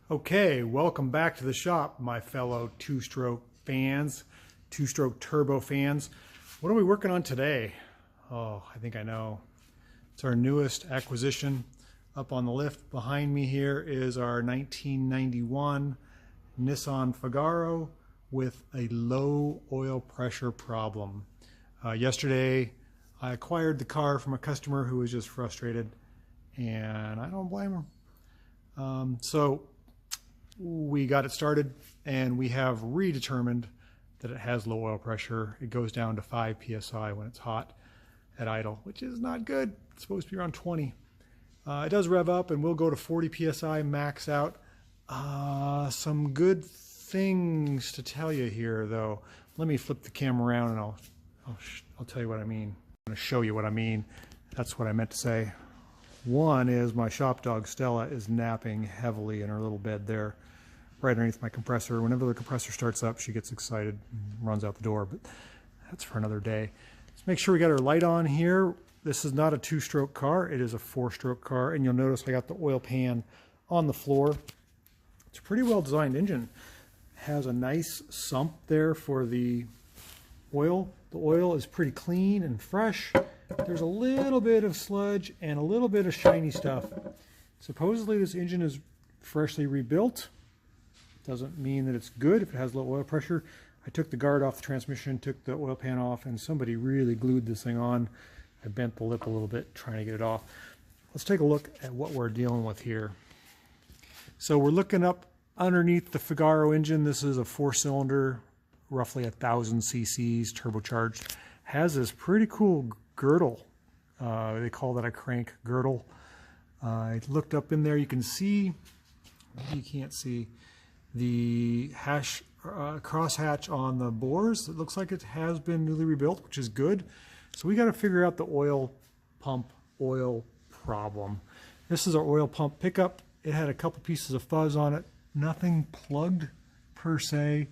Okay, welcome back to the shop, my fellow two-stroke fans, two-stroke turbo fans. What are we working on today? Oh, I think I know. It's our newest acquisition. Up on the lift behind me here is our 1991 Nissan Figaro with a low oil pressure problem. Yesterday, I acquired the car from a customer who was just frustrated, and I don't blame her. So we got it started, and we have redetermined that it has low oil pressure. It goes down to 5 psi when it's hot at idle, which is not good. It's supposed to be around 20. It does rev up, and we'll go to 40 psi max out. Some good things to tell you here, though. Let me flip the camera around, and I'll tell you what I mean. I'm going to show you what I mean. That's what I meant to say. One is my shop dog Stella is napping heavily in her little bed there, right underneath my compressor. Whenever the compressor starts up, she gets excited and runs out the door, but that's for another day. Let's make sure we got our light on here. This is not a two-stroke car, it is a four-stroke car, and you'll notice I got the oil pan on the floor. It's a pretty well-designed engine. It has a nice sump there for the oil. The oil is pretty clean and fresh. There's a little bit of sludge and a little bit of shiny stuff. Supposedly this engine is freshly rebuilt. Doesn't mean that it's good if it has low oil pressure. I took the guard off the transmission, took the oil pan off, and somebody really glued this thing on. I bent the lip a little bit trying to get it off. Let's take a look at what we're dealing with here. So we're looking up underneath the Figaro engine. This is a 4-cylinder, roughly 1,000 cc's, turbocharged. Has this pretty cool girdle. They call that a crank girdle. I looked up in there. You can see, you can't see, the crosshatch on the bores. It looks like it has been newly rebuilt, which is good. So we got to figure out the oil pump oil problem. This is our oil pump pickup. It had a couple pieces of fuzz on it. Nothing plugged per se.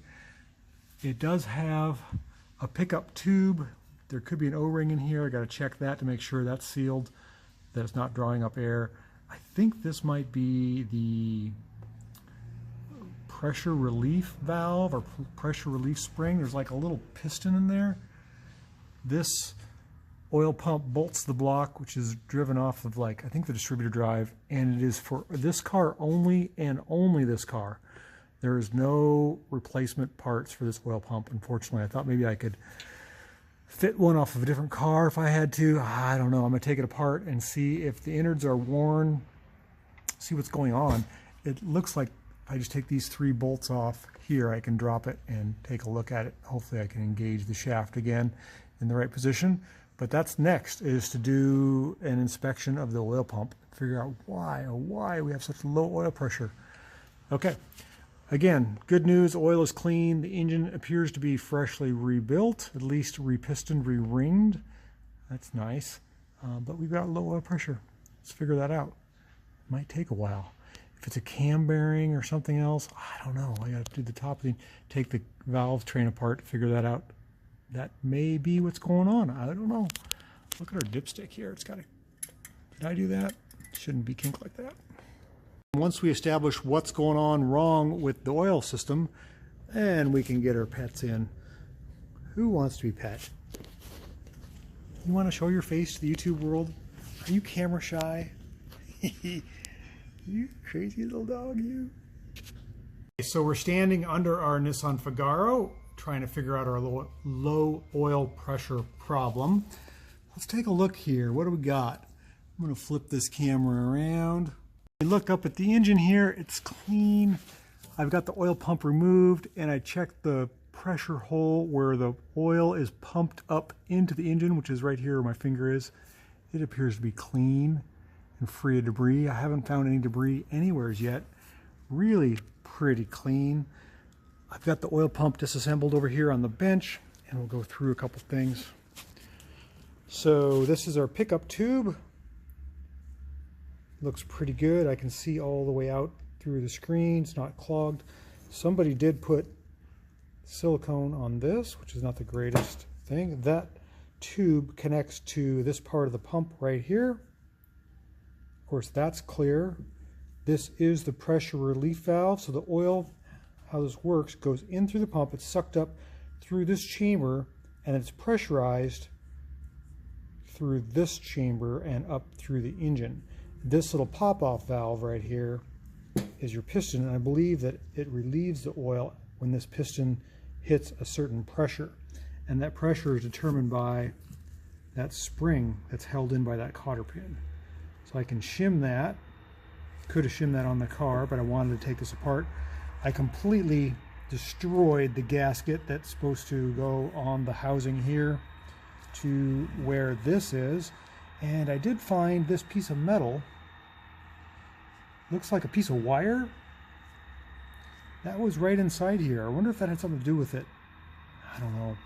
It does have a pickup tube. There could be an O-ring in here. I got to check that to make sure that's sealed, that it's not drawing up air. I think this might be the pressure relief valve or pressure relief spring. There's like a little piston in there. This oil pump bolts the block, which is driven off of, like, I think the distributor drive, and it is for this car only and only this car. There is no replacement parts for this oil pump, unfortunately. I thought maybe I could fit one off of a different car if I had to. I don't know. I'm going to take it apart and see if the innards are worn, see what's going on. It looks like if I just take these 3 bolts off here, I can drop it and take a look at it. Hopefully I can engage the shaft again in the right position. But that's next, is to do an inspection of the oil pump, figure out why we have such low oil pressure. Okay. Again, good news, oil is clean. The engine appears to be freshly rebuilt, at least repistoned, re-ringed. That's nice. But we've got low oil pressure. Let's figure that out. It might take a while. If it's a cam bearing or something else, I don't know. I got to do the top thing, take the valve train apart to figure that out. That may be what's going on. I don't know. Look at our dipstick here. It's got a... Did I do that? It shouldn't be kinked like that. Once we establish what's going on wrong with the oil system, and we can get our pets in. Who wants to be pet? You want to show your face to the YouTube world? Are you camera shy? You crazy little dog, you. So we're standing under our Nissan Figaro, trying to figure out our low oil pressure problem. Let's take a look here. What do we got? I'm going to flip this camera around. Look up at the engine here, it's clean. I've got the oil pump removed, and I checked the pressure hole where the oil is pumped up into the engine, which is right here where my finger is. It appears to be clean and free of debris. I haven't found any debris anywhere yet. Really pretty clean. I've got the oil pump disassembled over here on the bench, and we'll go through a couple things. So this is our pickup tube. Looks pretty good. I can see all the way out through the screen. It's not clogged. Somebody did put silicone on this, which is not the greatest thing. That tube connects to this part of the pump right here. Of course, that's clear. This is the pressure relief valve. So the oil, how this works, goes in through the pump. It's sucked up through this chamber, and it's pressurized through this chamber and up through the engine. This little pop-off valve right here is your piston, and I believe that it relieves the oil when this piston hits a certain pressure. And that pressure is determined by that spring that's held in by that cotter pin. So I can shim that. Could have shimmed that on the car, but I wanted to take this apart. I completely destroyed the gasket that's supposed to go on the housing here to where this is. And I did find this piece of metal. Looks like a piece of wire. That was right inside here. I wonder if that had something to do with it. I don't know.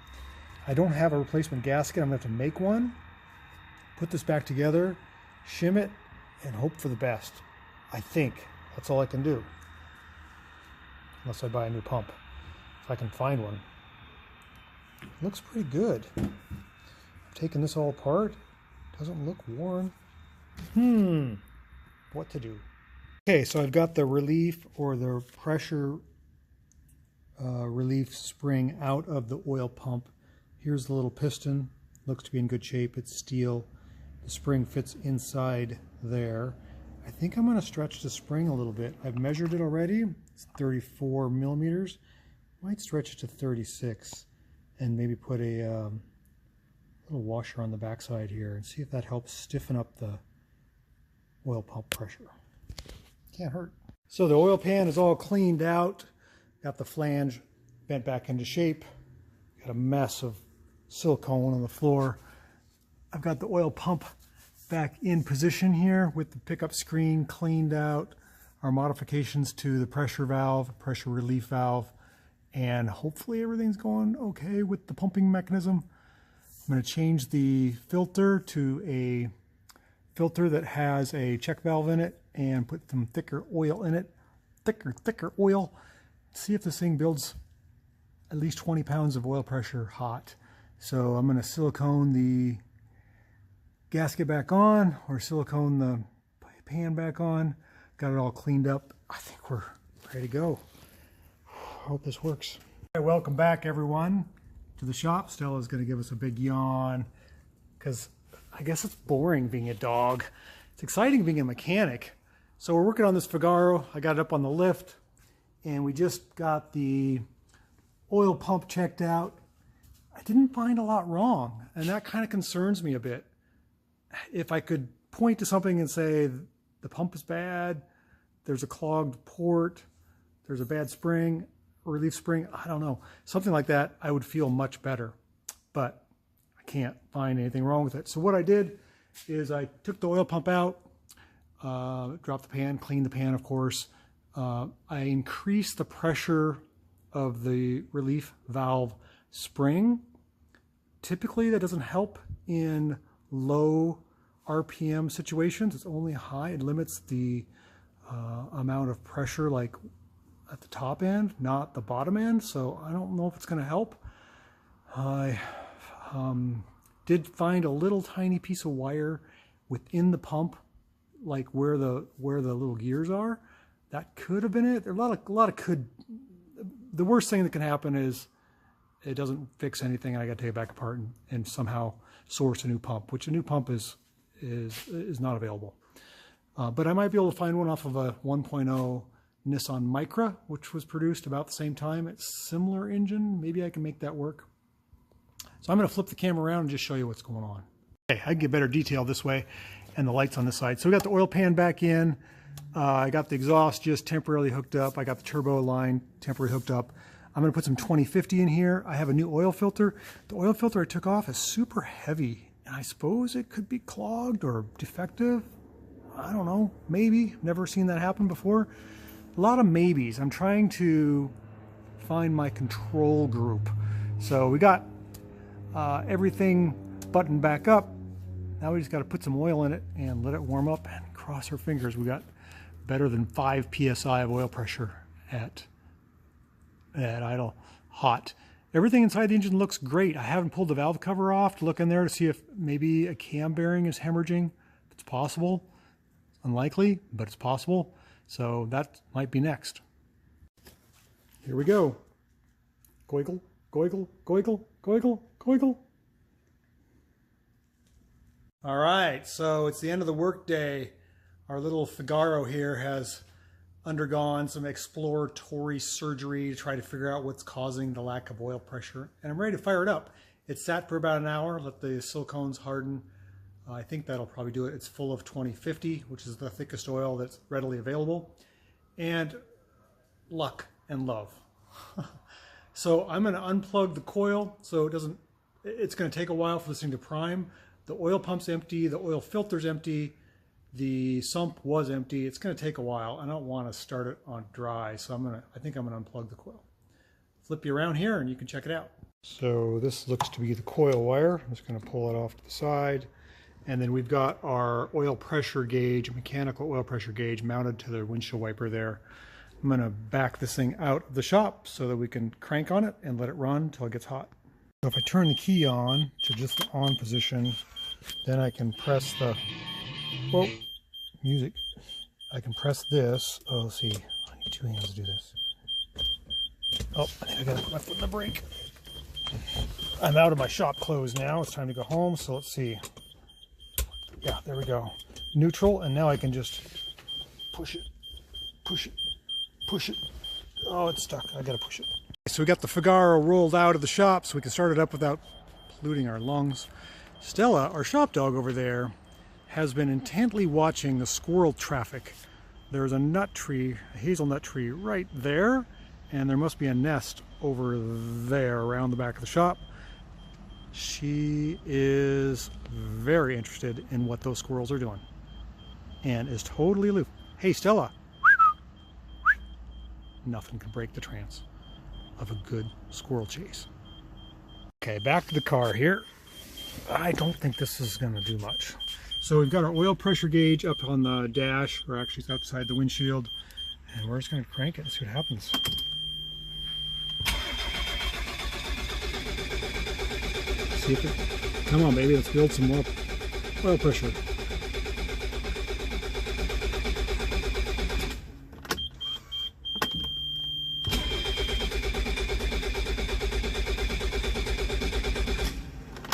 I don't have a replacement gasket. I'm going to have to make one, put this back together, shim it, and hope for the best. I think that's all I can do. Unless I buy a new pump. If I can find one. It looks pretty good. I've taken this all apart. Doesn't look worn. What to do? Okay, so I've got the relief or the pressure relief spring out of the oil pump. Here's the little piston. Looks to be in good shape. It's steel. The spring fits inside there. I think I'm going to stretch the spring a little bit. I've measured it already. It's 34 millimeters. Might stretch it to 36 and maybe put a little washer on the backside here and see if that helps stiffen up the oil pump pressure. Can't hurt. So the oil pan is all cleaned out. Got the flange bent back into shape. Got a mess of silicone on the floor. I've got the oil pump back in position here with the pickup screen cleaned out. Our modifications to the pressure valve, pressure relief valve, and hopefully everything's going okay with the pumping mechanism. I'm going to change the filter to a filter that has a check valve in it and put some thicker oil in it. Thicker oil. See if this thing builds at least 20 pounds of oil pressure hot. So I'm going to silicone the gasket back on or silicone the pan back on. Got it all cleaned up. I think we're ready to go. Hope this works. Hey, welcome back everyone to the shop. Stella's going to give us a big yawn because I guess it's boring being a dog. It's exciting being a mechanic. So we're working on this Figaro. I got it up on the lift and we just got the oil pump checked out. I didn't find a lot wrong, and that kind of concerns me a bit. If I could point to something and say the pump is bad, there's a clogged port, there's a bad spring, relief spring, I don't know, something like that, I would feel much better. But I can't find anything wrong with it. So what I did is I took the oil pump out, dropped the pan, cleaned the pan, of course. I increased the pressure of the relief valve spring. Typically that doesn't help in low RPM situations. It's only high. It limits the amount of pressure like at the top end, not the bottom end. So I don't know if it's going to help. I did find a little tiny piece of wire within the pump, like where the little gears are. That could have been it. There are a lot of could. The worst thing that can happen is it doesn't fix anything and I got to take it back apart and somehow source a new pump, which a new pump is not available. But I might be able to find one off of a 1.0 Nissan Micra, which was produced about the same time. It's similar engine. Maybe I can make that work. So I'm going to flip the camera around and just show you what's going on. Okay, I can get better detail this way and the lights on this side. So we got the oil pan back in. I got the exhaust just temporarily hooked up. I got the turbo line temporarily hooked up. I'm going to put some 2050 in here. I have a new oil filter. The oil filter I took off is super heavy, and I suppose it could be clogged or defective. I don't know, maybe. Never seen that happen before. A lot of maybes. I'm trying to find my control group. So we got everything buttoned back up. Now we just got to put some oil in it and let it warm up and cross our fingers. We got better than 5 psi of oil pressure at idle hot. Everything inside the engine looks great. I haven't pulled the valve cover off to look in there to see if maybe a cam bearing is hemorrhaging. It's possible. Unlikely, but it's possible. So that might be next. Here we go. Goigle, goigle, goigle, goigle, goigle. All right, so it's the end of the workday. Our little Figaro here has undergone some exploratory surgery to try to figure out what's causing the lack of oil pressure. And I'm ready to fire it up. It sat for about an hour, let the silicones harden. I think that'll probably do it. It's full of 2050, which is the thickest oil that's readily available. And luck and love. So I'm going to unplug the coil so it's going to take a while for this thing to prime. The oil pump's empty, the oil filter's empty, the sump was empty. It's going to take a while. I don't want to start it on dry, so I think I'm going to unplug the coil. Flip you around here and you can check it out. So this looks to be the coil wire. I'm just going to pull it off to the side. And then we've got our oil pressure gauge, mechanical oil pressure gauge mounted to the windshield wiper there. I'm going to back this thing out of the shop so that we can crank on it and let it run until it gets hot. So if I turn the key on to just the on position, then I can press the, whoa, music. I can press this. Oh, let's see. I need two hands to do this. Oh, I think I gotta put my foot in the brake. I'm out of my shop clothes now. It's time to go home. So let's see. Yeah, there we go. Neutral, and now I can just push it, push it, push it. Oh, it's stuck. I gotta push it. So we got the Figaro rolled out of the shop so we can start it up without polluting our lungs. Stella, our shop dog over there, has been intently watching the squirrel traffic. There's a nut tree, a hazelnut tree right there, and there must be a nest over there around the back of the shop. She is very interested in what those squirrels are doing and is totally aloof. Hey, Stella. Nothing can break the trance of a good squirrel chase. Okay, back to the car here. I don't think this is going to do much. So we've got our oil pressure gauge up on the dash, or actually it's outside the windshield, and we're just going to crank it and see what happens. See if it, come on baby, let's build some more oil pressure.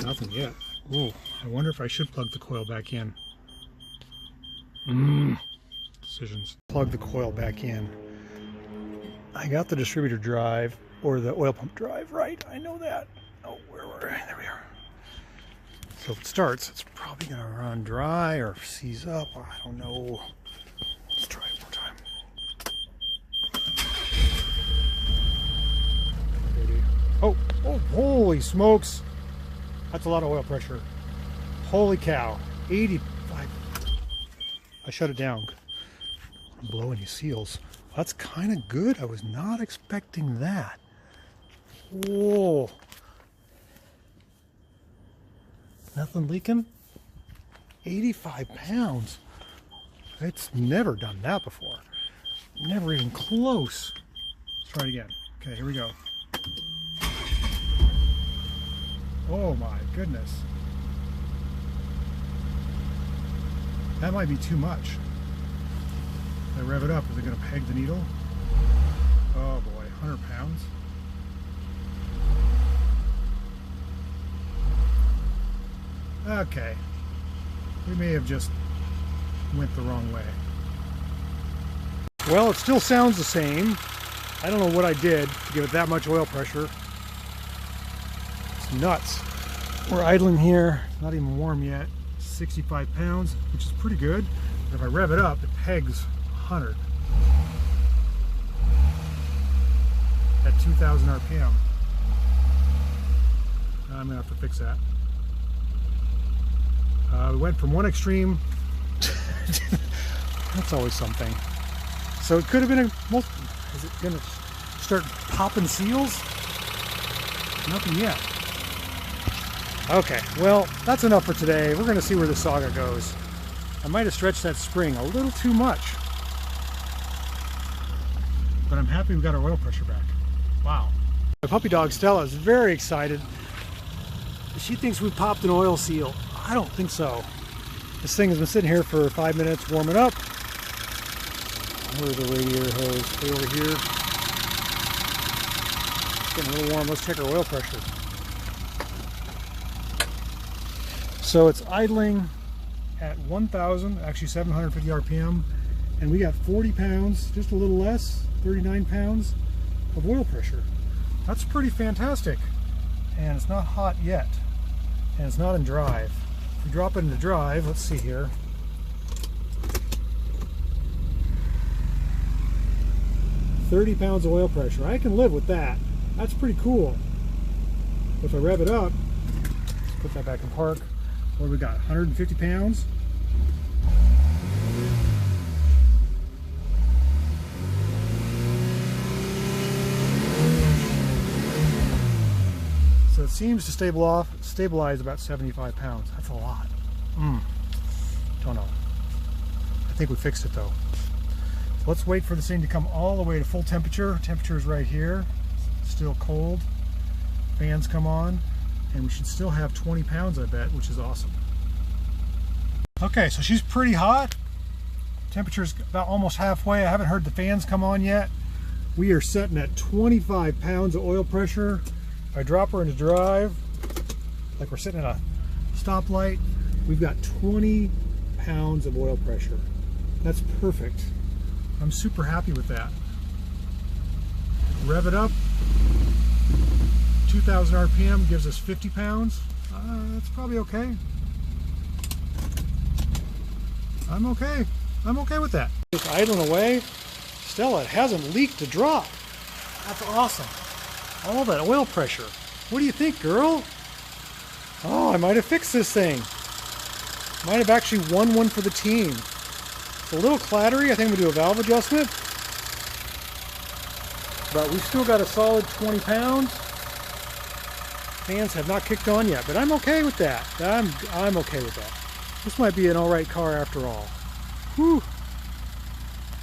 Nothing yet. Oh, I wonder if I should plug the coil back in. Decisions. Plug the coil back in. I got the distributor drive, or the oil pump drive, right? I know that. Oh, where were I? There we are. So if it starts, it's probably going to run dry or seize up. I don't know. Let's try it one time. Oh, oh, holy smokes. That's a lot of oil pressure. Holy cow. 85. I shut it down. I'm blowing these seals. That's kind of good. I was not expecting that. Whoa. Nothing leaking? 85 pounds. It's never done that before. Never even close. Let's try it again. Okay, here we go. Oh my goodness. That might be too much. If I rev it up, is it going to peg the needle? Oh boy, 100 pounds. Okay. We may have just went the wrong way. Well, it still sounds the same. I don't know what I did to give it that much oil pressure. It's nuts. We're idling here, not even warm yet. 65 pounds, which is pretty good. But if I rev it up, it pegs 100 at 2,000 RPM. I'm gonna have to fix that. We went from one extreme. That's always something. So it could have been a. Is it gonna start popping seals? Nothing yet. Okay, well, that's enough for today. We're going to see where the saga goes. I might have stretched that spring a little too much. But I'm happy we got our oil pressure back. Wow. My puppy dog Stella is very excited. She thinks we popped an oil seal. I don't think so. This thing has been sitting here for 5 minutes warming up. Where's the radiator hose? Stay over here. It's getting a little warm. Let's check our oil pressure. So it's idling at 1,000, actually 750 RPM, and we got 40 pounds, just a little less, 39 pounds of oil pressure. That's pretty fantastic. And it's not hot yet, and it's not in drive. If we drop it into drive, let's see here. $30 pounds of oil pressure. I can live with that. That's pretty cool. If I rev it up, let's put that back in park. What do we got? 150 pounds. So it seems to stabilize about 75 pounds. That's a lot. Don't know. I think we fixed it though. So let's wait for this thing to come all the way to full temperature. Temperature is right here. Still cold. Fans come on. And we should still have 20 pounds, I bet, which is awesome. Okay, so she's pretty hot. Temperature's about almost halfway. I haven't heard the fans come on yet. We are setting at 25 pounds of oil pressure. If I drop her into drive, like we're sitting at a stoplight, we've got 20 pounds of oil pressure. That's perfect. I'm super happy with that. Rev it up. 2,000 RPM gives us 50 pounds. That's probably okay. I'm okay. I'm okay with that. Just idling away. Stella, it hasn't leaked a drop. That's awesome. All that oil pressure. What do you think, girl? Oh, I might have fixed this thing. Might have actually won one for the team. It's a little clattery. I think I'm going to do a valve adjustment. But we still got a solid 20 pounds. Fans have not kicked on yet, but I'm okay with that. I'm okay with that. This might be an alright car after all. Whew.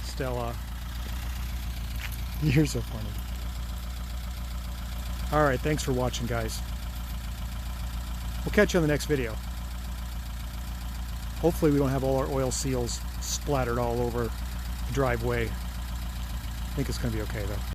Stella. You're so funny. Alright, thanks for watching, guys. We'll catch you on the next video. Hopefully we don't have all our oil seals splattered all over the driveway. I think it's going to be okay though.